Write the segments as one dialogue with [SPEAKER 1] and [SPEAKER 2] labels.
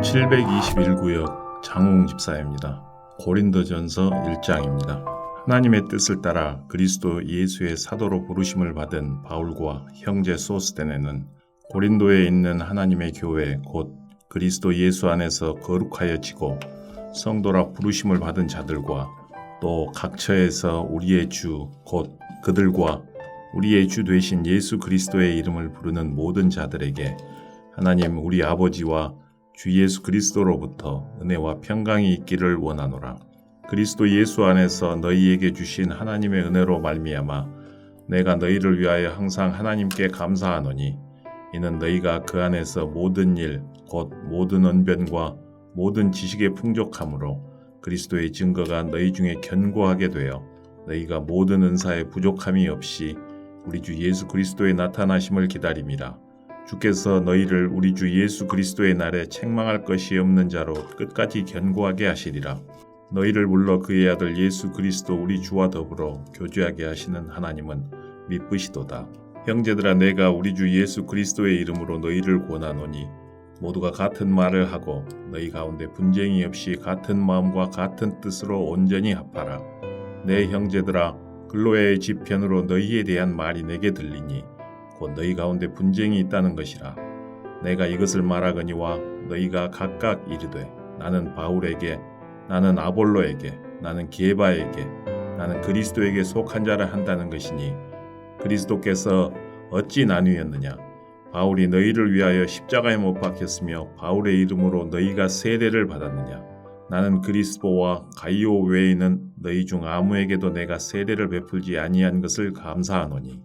[SPEAKER 1] 721구역 장웅 집사입니다. 고린도전서 1장입니다. 하나님의 뜻을 따라 그리스도 예수의 사도로 부르심을 받은 바울과 형제 소스데네는 고린도에 있는 하나님의 교회 곧 그리스도 예수 안에서 거룩하여지고 성도라 부르심을 받은 자들과 또 각처에서 우리의 주 곧 그들과 우리의 주 되신 예수 그리스도의 이름을 부르는 모든 자들에게 하나님 우리 아버지와 주 예수 그리스도로부터 은혜와 평강이 있기를 원하노라. 그리스도 예수 안에서 너희에게 주신 하나님의 은혜로 말미암아 내가 너희를 위하여 항상 하나님께 감사하노니 이는 너희가 그 안에서 모든 일 곧 모든 언변과 모든 지식의 풍족함으로 그리스도의 증거가 너희 중에 견고하게 되어 너희가 모든 은사에 부족함이 없이 우리 주 예수 그리스도의 나타나심을 기다림이라. 주께서 너희를 우리 주 예수 그리스도의 날에 책망할 것이 없는 자로 끝까지 견고하게 하시리라. 너희를 불러 그의 아들 예수 그리스도 우리 주와 더불어 교제하게 하시는 하나님은 미쁘시도다. 형제들아 내가 우리 주 예수 그리스도의 이름으로 너희를 권하노니 모두가 같은 말을 하고 너희 가운데 분쟁이 없이 같은 마음과 같은 뜻으로 온전히 합하라. 내 형제들아 글로에의 집편으로 너희에 대한 말이 내게 들리니 곧 너희 가운데 분쟁이 있다는 것이라. 내가 이것을 말하거니와 너희가 각각 이르되 나는 바울에게 나는 아볼로에게 나는 게바에게 나는 그리스도에게 속한 자를 한다는 것이니 그리스도께서 어찌 나뉘었느냐. 바울이 너희를 위하여 십자가에 못 박혔으며 바울의 이름으로 너희가 세례를 받았느냐. 나는 그리스도와 가이오 외에는 너희 중 아무에게도 내가 세례를 베풀지 아니한 것을 감사하노니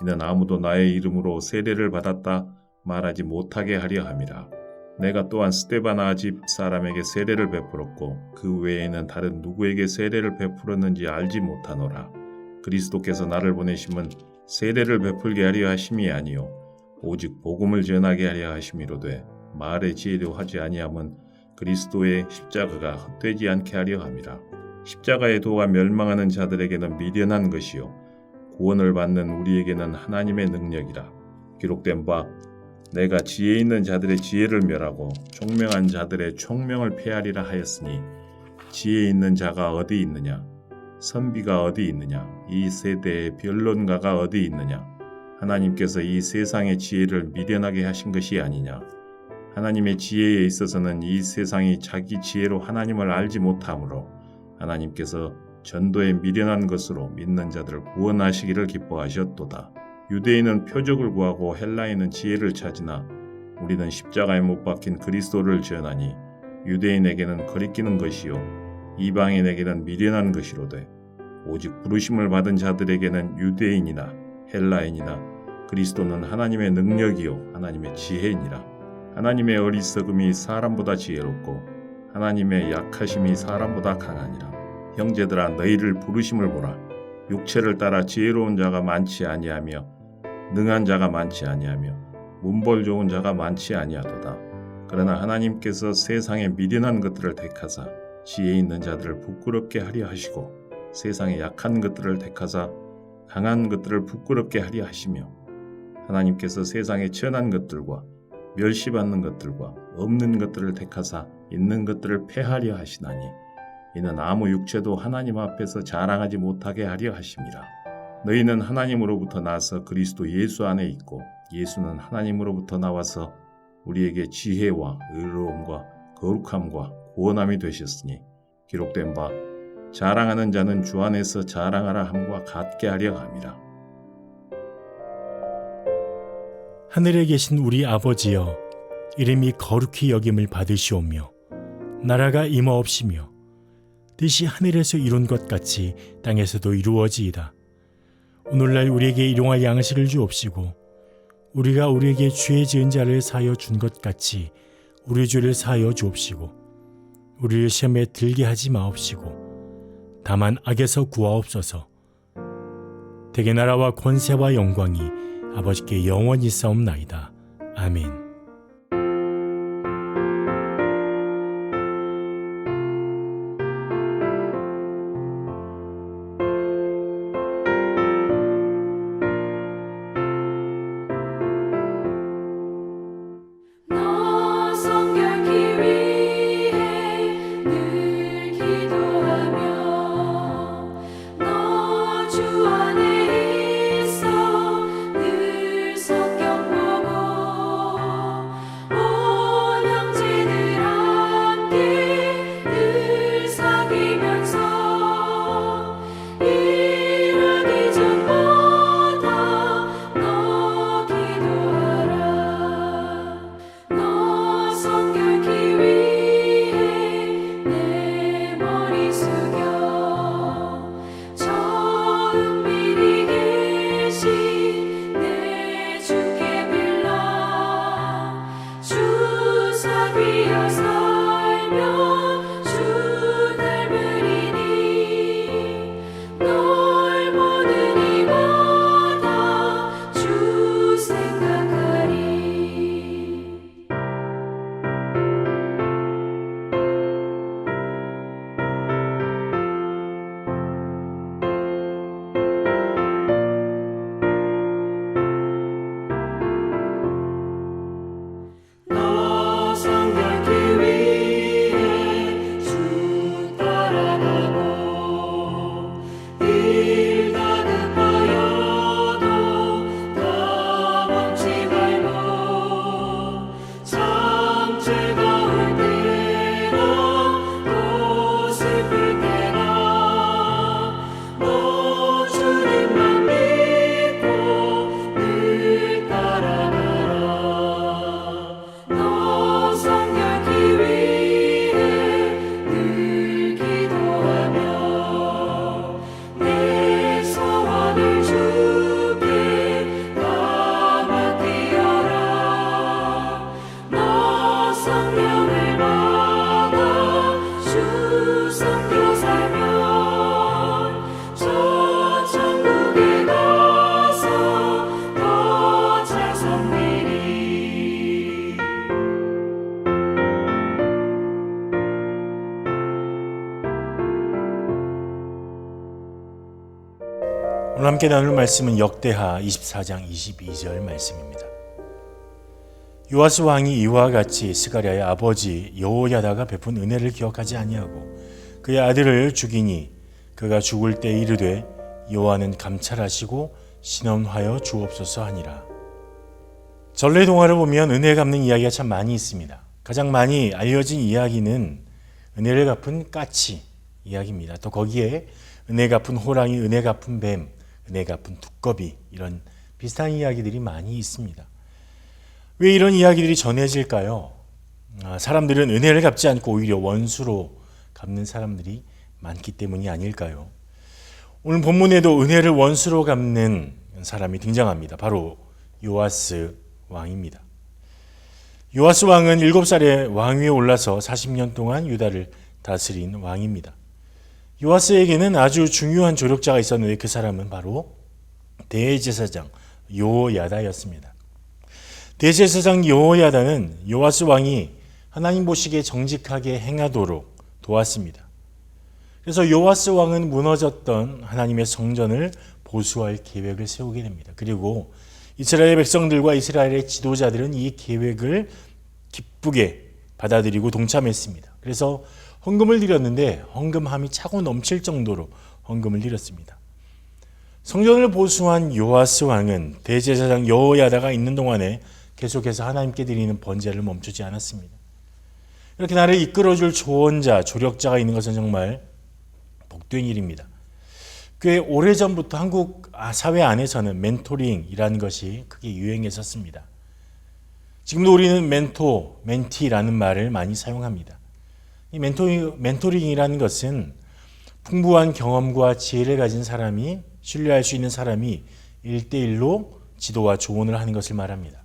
[SPEAKER 1] 이는 아무도 나의 이름으로 세례를 받았다 말하지 못하게 하려 함이라. 내가 또한 스데바나 집 사람에게 세례를 베풀었고 그 외에는 다른 누구에게 세례를 베풀었는지 알지 못하노라. 그리스도께서 나를 보내심은 세례를 베풀게 하려 하심이 아니요 오직 복음을 전하게 하려 하심이로되 말의 지혜로 하지 아니함은 그리스도의 십자가가 헛되지 않게 하려 함이라. 십자가의 도가 멸망하는 자들에게는 미련한 것이요 구원을 받는 우리에게는 하나님의 능력이라. 기록된 바 내가 지혜 있는 자들의 지혜를 멸하고 총명한 자들의 총명을 폐하리라 하였으니 지혜 있는 자가 어디 있느냐 선비가 어디 있느냐 이 세대의 변론가가 어디 있느냐. 하나님께서 이 세상의 지혜를 미련하게 하신 것이 아니냐. 하나님의 지혜에 있어서는 이 세상이 자기 지혜로 하나님을 알지 못하므로 하나님께서 전도에 미련한 것으로 믿는 자들을 구원하시기를 기뻐하셨도다. 유대인은 표적을 구하고 헬라인은 지혜를 찾으나 우리는 십자가에 못 박힌 그리스도를 전하니 유대인에게는 거리끼는 것이요 이방인에게는 미련한 것이로되 오직 부르심을 받은 자들에게는 유대인이나 헬라인이나 그리스도는 하나님의 능력이요 하나님의 지혜이니라. 하나님의 어리석음이 사람보다 지혜롭고 하나님의 약하심이 사람보다 강하니라. 형제들아 너희를 부르심을 보라. 육체를 따라 지혜로운 자가 많지 아니하며 능한 자가 많지 아니하며 문벌 좋은 자가 많지 아니하도다. 그러나 하나님께서 세상에 미련한 것들을 택하사 지혜 있는 자들을 부끄럽게 하려 하시고 세상에 약한 것들을 택하사 강한 것들을 부끄럽게 하려 하시며 하나님께서 세상에 천한 것들과 멸시받는 것들과 없는 것들을 택하사 있는 것들을 폐하려 하시나니 이는 아무 육체도 하나님 앞에서 자랑하지 못하게 하려 하심이라. 너희는 하나님으로부터 나서 그리스도 예수 안에 있고 예수는 하나님으로부터 나와서 우리에게 지혜와 의로움과 거룩함과 구원함이 되셨으니 기록된 바 자랑하는 자는 주 안에서 자랑하라 함과 같게 하려 함이라.
[SPEAKER 2] 하늘에 계신 우리 아버지여 이름이 거룩히 여김을 받으시오며 나라가 임하옵시며 뜻이 하늘에서 이룬 것 같이 땅에서도 이루어지이다. 오늘날 우리에게 일용할 양식을 주옵시고 우리가 우리에게 죄 지은 자를 사하여 준 것 같이 우리 죄를 사하여 주옵시고 우리를 시험에 들게 하지 마옵시고 다만 악에서 구하옵소서. 대개 나라와 권세와 영광이 아버지께 영원히 싸움나이다. 아멘.
[SPEAKER 3] 너 성결 기위 살면 주 닮으리니 널 보는 이마다 주 생각하리. 너 성결케 위해 주 따라가고 일 다급하여도 다 멈지 말고 잠재가 올 때나 또 슬플 때나 너 주님만 믿고 늘 따라가라. 너 성결케 위해 늘 기도하며 내 소원을 주께 다 맡기어라. 너 성령을 받아 주 섬겨 살면 저 천국에 가서 더 잘 섬기리.
[SPEAKER 2] 오늘 함께 나눌 말씀은 역대하 24장 22절 말씀입니다. 요아스 왕이 이와 같이 스가랴의 아버지 여호야다가 베푼 은혜를 기억하지 아니하고 그의 아들을 죽이니 그가 죽을 때 이르되 여호와는 감찰하시고 신원하여 주옵소서 하니라. 전래 동화를 보면 은혜 갚는 이야기가 참 많이 있습니다. 가장 많이 알려진 이야기는 은혜를 갚은 까치 이야기입니다. 또 거기에 은혜 갚은 호랑이, 은혜 갚은 뱀, 은혜 갚은 두꺼비, 이런 비슷한 이야기들이 많이 있습니다. 왜 이런 이야기들이 전해질까요? 사람들은 은혜를 갚지 않고 오히려 원수로 갚는 사람들이 많기 때문이 아닐까요? 오늘 본문에도 은혜를 원수로 갚는 사람이 등장합니다. 바로 요아스 왕입니다. 요아스 왕은 7살에 왕위에 올라서 40년 동안 유다를 다스린 왕입니다. 요아스에게는 아주 중요한 조력자가 있었는데 그 사람은 바로 대제사장 여호야다였습니다. 대제사장 여호야다는 요아스 왕이 하나님 보시기에 정직하게 행하도록 도왔습니다. 그래서 요아스 왕은 무너졌던 하나님의 성전을 보수할 계획을 세우게 됩니다. 그리고 이스라엘 백성들과 이스라엘의 지도자들은 이 계획을 기쁘게 받아들이고 동참했습니다. 그래서 헌금을 드렸는데 헌금함이 차고 넘칠 정도로 헌금을 드렸습니다. 성전을 보수한 요아스 왕은 대제사장 여호야다가 있는 동안에 계속해서 하나님께 드리는 번제를 멈추지 않았습니다. 이렇게 나를 이끌어줄 조언자, 조력자가 있는 것은 정말 복된 일입니다. 꽤 오래전부터 한국 사회 안에서는 멘토링이라는 것이 크게 유행했었습니다. 지금도 우리는 멘토, 멘티라는 말을 많이 사용합니다. 이 멘토링이라는 것은 풍부한 경험과 지혜를 가진 사람이, 신뢰할 수 있는 사람이 1대1로 지도와 조언을 하는 것을 말합니다.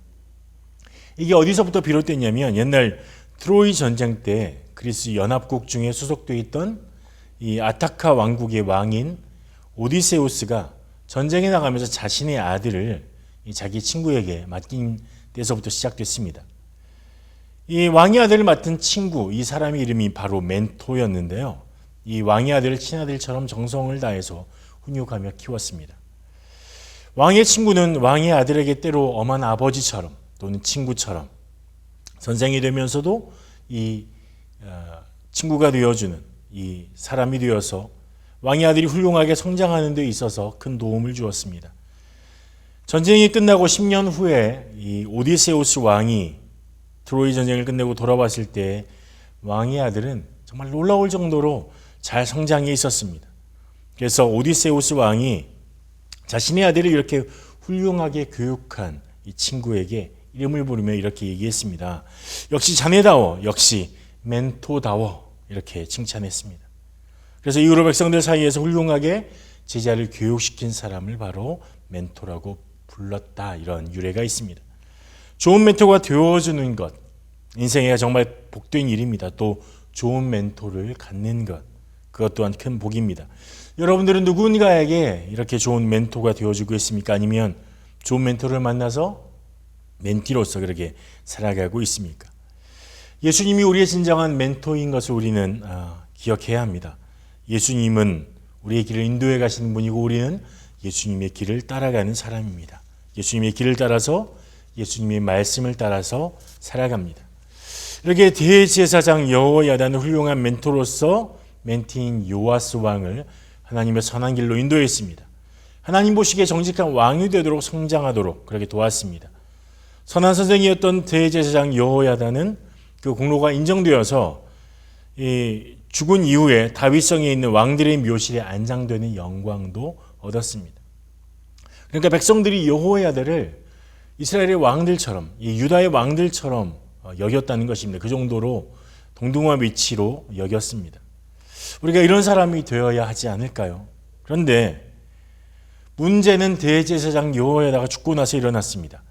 [SPEAKER 2] 이게 어디서부터 비롯됐냐면 옛날 트로이 전쟁 때 그리스 연합국 중에 소속되어 있던 이 아타카 왕국의 왕인 오디세우스가 전쟁에 나가면서 자신의 아들을 자기 친구에게 맡긴 때서부터 시작됐습니다. 이 왕의 아들을 맡은 친구, 이 사람의 이름이 바로 멘토였는데요. 이 왕의 아들을 친아들처럼 정성을 다해서 훈육하며 키웠습니다. 왕의 친구는 왕의 아들에게 때로 엄한 아버지처럼 또는 친구처럼 선생이 되면서도 이 친구가 되어주는 이 사람이 되어서 왕의 아들이 훌륭하게 성장하는 데 있어서 큰 도움을 주었습니다. 전쟁이 끝나고 10년 후에 이 오디세우스 왕이 트로이 전쟁을 끝내고 돌아왔을 때 왕의 아들은 정말 놀라울 정도로 잘 성장해 있었습니다. 그래서 오디세우스 왕이 자신의 아들을 이렇게 훌륭하게 교육한 이 친구에게 이름을 부르며 이렇게 얘기했습니다. 역시 자네다워, 역시 멘토다워, 이렇게 칭찬했습니다. 그래서 이후로 백성들 사이에서 훌륭하게 제자를 교육시킨 사람을 바로 멘토라고 불렀다, 이런 유래가 있습니다. 좋은 멘토가 되어주는 것, 인생에 정말 복된 일입니다. 또 좋은 멘토를 갖는 것, 그것 또한 큰 복입니다. 여러분들은 누군가에게 이렇게 좋은 멘토가 되어주고 있습니까? 아니면 좋은 멘토를 만나서 멘티로서 그렇게 살아가고 있습니까? 예수님이 우리의 진정한 멘토인 것을 우리는 기억해야 합니다. 예수님은 우리의 길을 인도해 가시는 분이고 우리는 예수님의 길을 따라가는 사람입니다. 예수님의 길을 따라서 예수님의 말씀을 따라서 살아갑니다. 이렇게 대제사장 여호야다는 훌륭한 멘토로서 멘티인 요아스 왕을 하나님의 선한 길로 인도했습니다. 하나님 보시기에 정직한 왕이 되도록 성장하도록 그렇게 도왔습니다. 선한 선생이었던 대제사장 여호야다는 그 공로가 인정되어서 죽은 이후에 다윗성에 있는 왕들의 묘실에 안장되는 영광도 얻었습니다. 그러니까 백성들이 여호야다를 이스라엘의 왕들처럼, 유다의 왕들처럼 여겼다는 것입니다. 그 정도로 동등한 위치로 여겼습니다. 우리가 이런 사람이 되어야 하지 않을까요? 그런데 문제는 대제사장 여호야다가 죽고 나서 일어났습니다.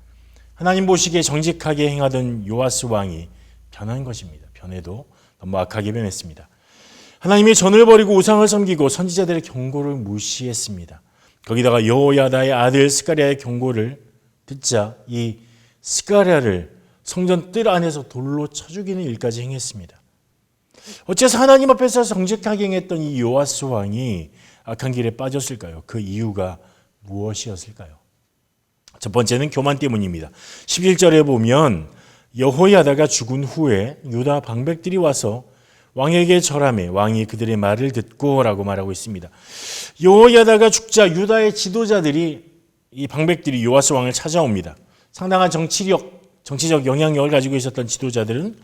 [SPEAKER 2] 하나님 보시기에 정직하게 행하던 요아스 왕이 변한 것입니다. 변해도 너무 악하게 변했습니다. 하나님의 전을 버리고 우상을 섬기고 선지자들의 경고를 무시했습니다. 거기다가 여호야다의 아들 스가랴의 경고를 듣자 이 스가랴를 성전 뜰 안에서 돌로 쳐 죽이는 일까지 행했습니다. 어째서 하나님 앞에서 정직하게 행했던 이 요아스 왕이 악한 길에 빠졌을까요? 그 이유가 무엇이었을까요? 첫 번째는 교만 때문입니다. 11절에 보면 여호야다가 죽은 후에 유다 방백들이 와서 왕에게 절하매 왕이 그들의 말을 듣고 라고 말하고 있습니다. 여호야다가 죽자 유다의 지도자들이 이 방백들이 요아스 왕을 찾아옵니다. 상당한 정치적 영향력을 가지고 있었던 지도자들은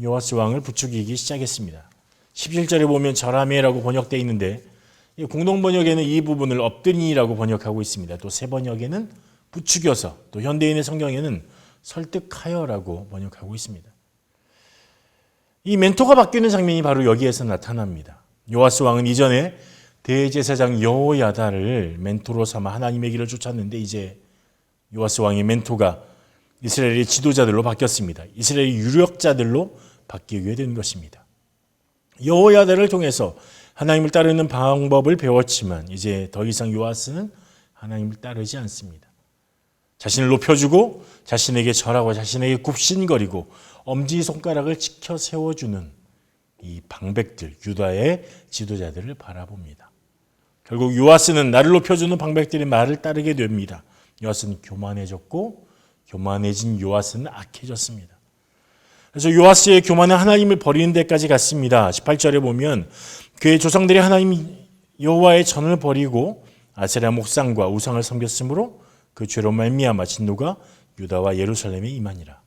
[SPEAKER 2] 요아스 왕을 부추기기 시작했습니다. 17절에 보면 절하매라고 번역되어 있는데 공동 번역에는 이 부분을 엎드리니라고 번역하고 있습니다. 또 새 번역에는 부추겨서, 또 현대인의 성경에는 설득하여라고 번역하고 있습니다. 이 멘토가 바뀌는 장면이 바로 여기에서 나타납니다. 요아스 왕은 이전에 대제사장 여호야다를 멘토로 삼아 하나님의 길을 쫓았는데 이제 요아스 왕의 멘토가 이스라엘의 지도자들로 바뀌었습니다. 이스라엘의 유력자들로 바뀌게 된 것입니다. 여호야다를 통해서 하나님을 따르는 방법을 배웠지만 이제 더 이상 요아스는 하나님을 따르지 않습니다. 자신을 높여주고 자신에게 절하고 자신에게 굽신거리고 엄지손가락을 지켜 세워주는 이 방백들, 유다의 지도자들을 바라봅니다. 결국 요아스는 나를 높여주는 방백들의 말을 따르게 됩니다. 요아스는 교만해졌고 교만해진 요아스는 악해졌습니다. 그래서 요아스의 교만은 하나님을 버리는 데까지 갔습니다. 18절에 보면 그의 조상들이 하나님 여호와의 전을 버리고 아세라 목상과 우상을 섬겼으므로 그 죄로 말미암아 진노가 유다와 예루살렘에 임하니라.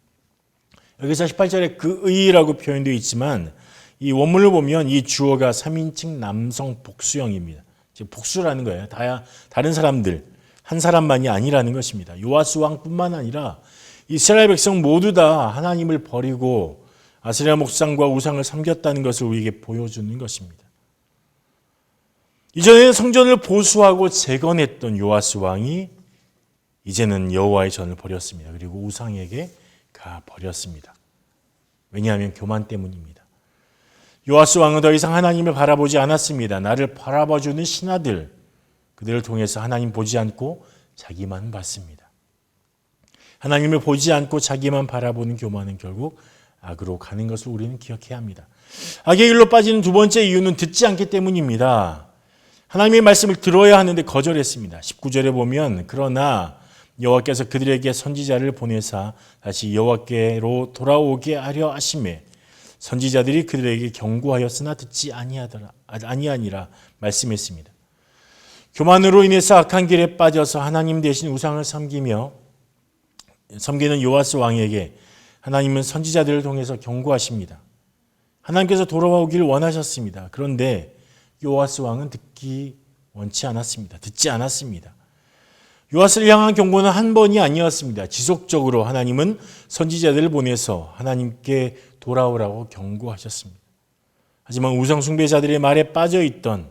[SPEAKER 2] 여기서 18절에 그의라고 표현되어 있지만 이 원문을 보면 이 주어가 3인칭 남성 복수형입니다. 즉 복수라는 거예요. 다른 사람들, 한 사람만이 아니라는 것입니다. 요아스 왕뿐만 아니라 이스라엘 백성 모두 다 하나님을 버리고 아세라 목상과 우상을 섬겼다는 것을 우리에게 보여주는 것입니다. 이전에는 성전을 보수하고 재건했던 요아스 왕이 이제는 여호와의 전을 버렸습니다. 그리고 우상에게 가버렸습니다. 왜냐하면 교만 때문입니다. 요아스 왕은 더 이상 하나님을 바라보지 않았습니다. 나를 바라봐주는 신하들, 그들을 통해서 하나님 보지 않고 자기만 봤습니다. 하나님을 보지 않고 자기만 바라보는 교만은 결국 악으로 가는 것을 우리는 기억해야 합니다. 악의 길로 빠지는 두 번째 이유는 듣지 않기 때문입니다. 하나님의 말씀을 들어야 하는데 거절했습니다. 19절에 보면 그러나 여호와께서 그들에게 선지자를 보내사 다시 여호와께로 돌아오게 하려 하심에 선지자들이 그들에게 경고하였으나 듣지 아니하니라 말씀했습니다. 교만으로 인해서 악한 길에 빠져서 하나님 대신 우상을 섬기는 요아스 왕에게 하나님은 선지자들을 통해서 경고하십니다. 하나님께서 돌아오길 원하셨습니다. 그런데 요아스 왕은 듣지 않았습니다. 요아스를 향한 경고는 한 번이 아니었습니다. 지속적으로 하나님은 선지자들을 보내서 하나님께 돌아오라고 경고하셨습니다. 하지만 우상 숭배자들의 말에 빠져있던,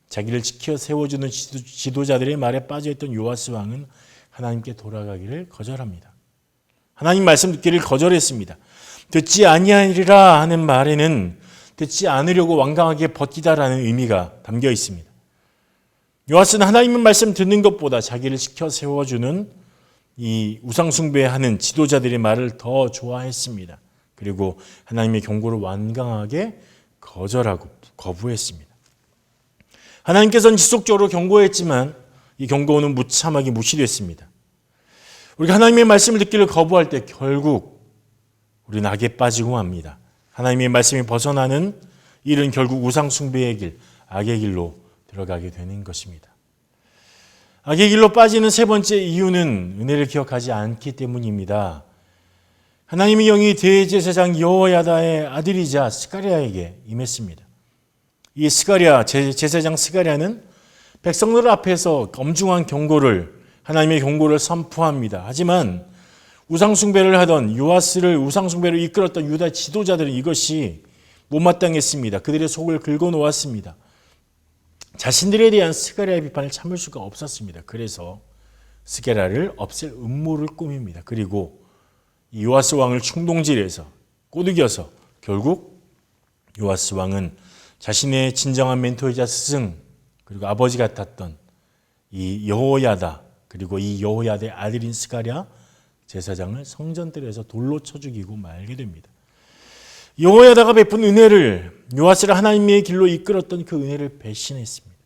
[SPEAKER 2] 자기를 지켜 세워주는 지도자들의 말에 빠져있던 요아스 왕은 하나님께 돌아가기를 거절합니다. 하나님 말씀 듣기를 거절했습니다. 듣지 아니하리라 하는 말에는 듣지 않으려고 완강하게 버티다라는 의미가 담겨 있습니다. 요아스는 하나님의 말씀 듣는 것보다 자기를 지켜 세워주는 이 우상숭배하는 지도자들의 말을 더 좋아했습니다. 그리고 하나님의 경고를 완강하게 거절하고 거부했습니다. 하나님께서는 지속적으로 경고했지만 이 경고는 무참하게 무시됐습니다. 우리가 하나님의 말씀을 듣기를 거부할 때 결국 우리는 악에 빠지고 맙니다. 하나님의 말씀이 벗어나는 일은 결국 우상숭배의 길, 악의 길로 들어가게 되는 것입니다. 악의 길로 빠지는 세 번째 이유는 은혜를 기억하지 않기 때문입니다. 하나님의 영이 대제사장 여호야다의 아들이자 스가랴에게 임했습니다. 이 스가랴, 제사장 스가랴는 백성들 앞에서 엄중한 경고를, 하나님의 경고를 선포합니다. 하지만 우상숭배를 하던 요아스를 우상숭배로 이끌었던 유다 지도자들은 이것이 못마땅했습니다. 그들의 속을 긁어놓았습니다. 자신들에 대한 스가랴의 비판을 참을 수가 없었습니다. 그래서 스가랴를 없앨 음모를 꾸밉니다. 그리고 요아스 왕을 충동질해서 꼬드겨서 결국 요아스 왕은 자신의 진정한 멘토이자 스승 그리고 아버지 같았던 이 여호야다 그리고 이 여호야다의 아들인 스가랴 제사장을 성전들에서 돌로 쳐 죽이고 말게 됩니다. 여호야다가 베푼 은혜를 요아스를 하나님의 길로 이끌었던 그 은혜를 배신했습니다.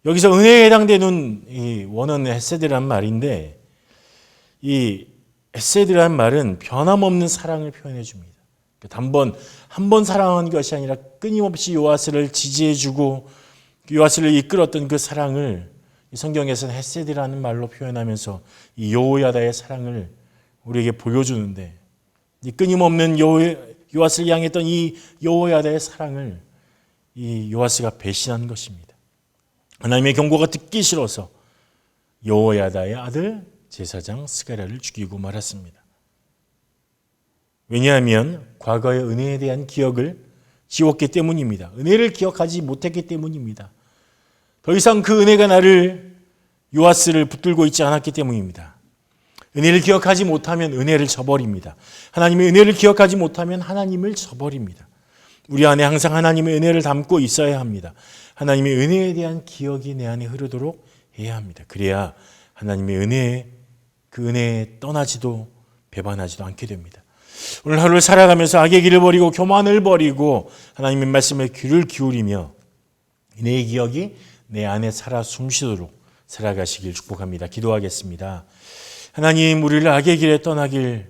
[SPEAKER 2] 여기서 은혜에 해당되는 이 원어는 헤세드라는 말인데 이 헤세드라는 말은 변함없는 사랑을 표현해 줍니다. 한 번 사랑한 것이 아니라 끊임없이 요아스를 지지해주고 요아스를 이끌었던 그 사랑을 성경에서는 헤세드라는 말로 표현하면서 이 여호야다의 사랑을 우리에게 보여주는데 이 끊임없는 요아스를 향했던 이 여호야다의 사랑을 이 요아스가 배신한 것입니다. 하나님의 경고가 듣기 싫어서 여호야다의 아들 제사장 스가랴를 죽이고 말았습니다. 왜냐하면 과거의 은혜에 대한 기억을 지웠기 때문입니다. 은혜를 기억하지 못했기 때문입니다. 더 이상 그 은혜가 나를 요아스를 붙들고 있지 않았기 때문입니다. 은혜를 기억하지 못하면 은혜를 저버립니다. 하나님의 은혜를 기억하지 못하면 하나님을 저버립니다. 우리 안에 항상 하나님의 은혜를 담고 있어야 합니다. 하나님의 은혜에 대한 기억이 내 안에 흐르도록 해야 합니다. 그래야 하나님의 그 은혜에 떠나지도 배반하지도 않게 됩니다. 오늘 하루를 살아가면서 악의 길을 버리고 교만을 버리고 하나님의 말씀에 귀를 기울이며 은혜의 기억이 내 안에 살아 숨쉬도록 살아가시길 축복합니다. 기도하겠습니다. 하나님, 우리를 악의 길에 떠나길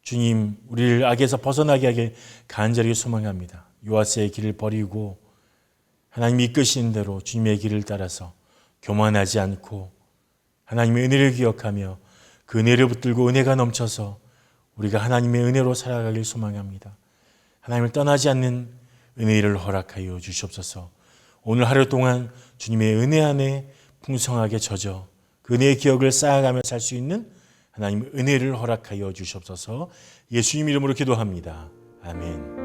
[SPEAKER 2] 주님, 우리를 악에서 벗어나게 하길 간절히 소망합니다. 요아스의 길을 버리고 하나님이 이끄시는 대로 주님의 길을 따라서 교만하지 않고 하나님의 은혜를 기억하며 그 은혜를 붙들고 은혜가 넘쳐서 우리가 하나님의 은혜로 살아가길 소망합니다. 하나님을 떠나지 않는 은혜를 허락하여 주시옵소서. 오늘 하루 동안 주님의 은혜 안에 풍성하게 젖어 그 은혜의 기억을 쌓아가며 살 수 있는 하나님의 은혜를 허락하여 주시옵소서. 예수님 이름으로 기도합니다. 아멘.